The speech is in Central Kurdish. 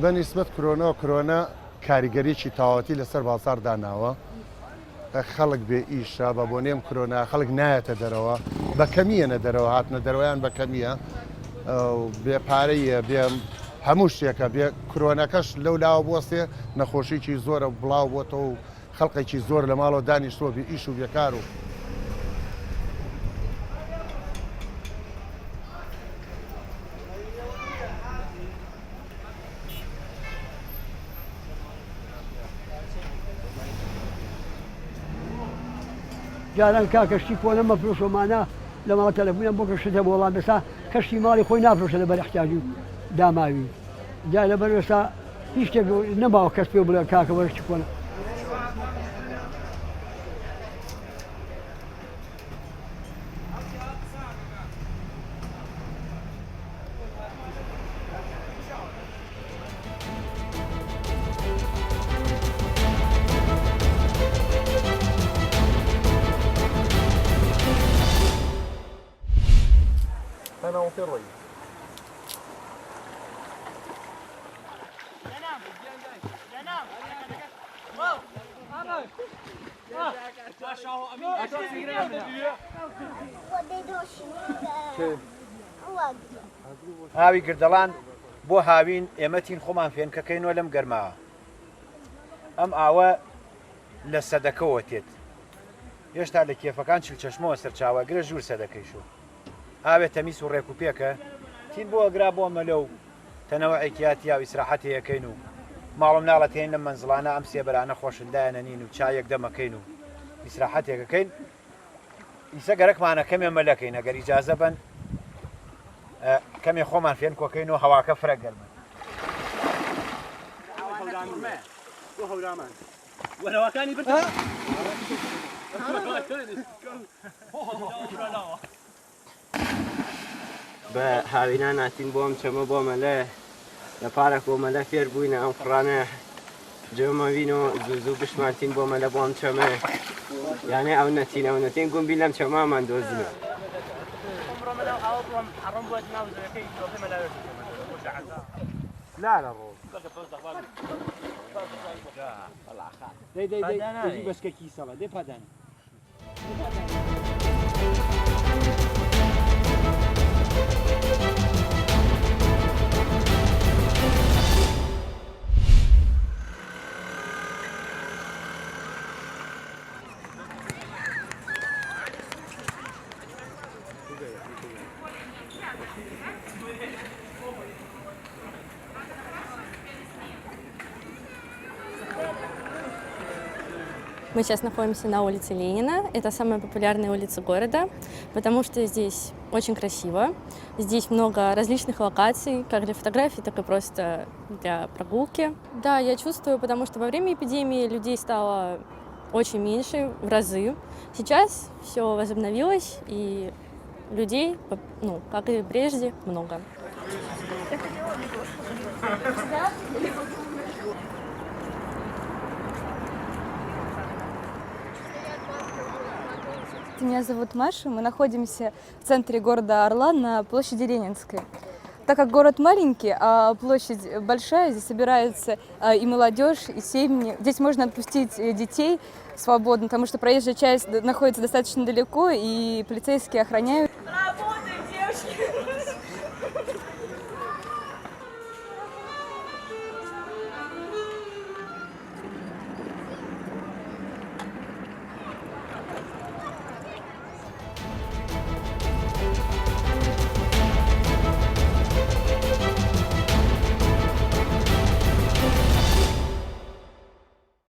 بەنسبەت کۆرۆنا کاریگەریی تاواتی لەسەر بازار داناوە خەڵک بێ ئیشە بە بۆ نێم کۆرۆنا خەڵک نایەتە دەرەوە بە کەمیەنە دەرەوە هاتنە دەرەوەیان بە کەمیە بێ پارەیە بێ هەموو شتێکە بێ کۆرۆنەکەش لەو لاوە بۆستێ نەخۆشیی زۆرە بڵاو بۆتەوە و خەڵقێکی زۆر لە ماڵەوە دانیشتۆ بێ ئیش و بێکار و جاران کا کەشتی کۆنە مەفرۆشۆمانە لە ماڵە تەلەفۆنیان بۆ کەشتە بۆ وەڵام بەسا کەشتی ماڵی خۆی نافرۆشە لەبەر احتیاجی داماوی جا لەبەر ئێستا هیچ شتێک نەماوە کەس پێ بڵێ کاکە وەرشتی کۆنە هاوی گردەڵان بۆ هاوین ئێمەتین خۆمان فێنکەکەینەوە لەم گەرماوە ئەم ئاوە لە سەدەکەوە تێت هێشتا لە کێفەکان چل چەشمەوە سەرچاوەگرە ژوور سەدەکەیشو ئاوێت تەمیس و ڕێک و پێکە تین بۆ ئەگرا بۆ مەلە و تەنەوە ئەیکیاتی یا ئیسراحەتەکەین و ماڵم ناڵەتێن لە مەنزڵانە ئەم سێبەرانە خۆشندایەنەنین و چایەک دەمەکەین و ئیسراحەتێکەکەین ئیسە گەرەکمانە کەمێ مەلەکەین ئەگەر ئیجازە بن کەمێ خۆمان فێن کۆکەینەوە هەواکە فرە گەرمە وەرەوەکانی بر بە هاوینان هاتین بۆم چەمە بۆ مەلە لە پارێک بۆ مەلە فێر بووینە ئەم فڕانە جەمەوینەوە زوو زوو بشمارتین بۆ مەلە بۆم چەمە یانێ ئەو نەتینە و نەتین گومبی لەم چەمامان دۆزینە لا لا ڕۆ دەی بەسکەکی سەڵە دەی پادانە Мы сейчас находимся на улице Ленина. Это самая популярная улица города, потому что здесь очень красиво. Здесь много различных локаций, как для фотографий, так и просто для прогулки. Да, я чувствую, потому что во время эпидемии людей стало очень меньше, в разы. Сейчас все возобновилось, и людей, ну, как и прежде, много. Меня зовут Маша, мы находимся в центре города Орла на площади Ленинской. Так как город маленький, а площадь большая, здесь собирается и молодежь, и семьи. Здесь можно отпустить детей свободно, потому что проезжая часть находится достаточно далеко, и полицейские охраняют.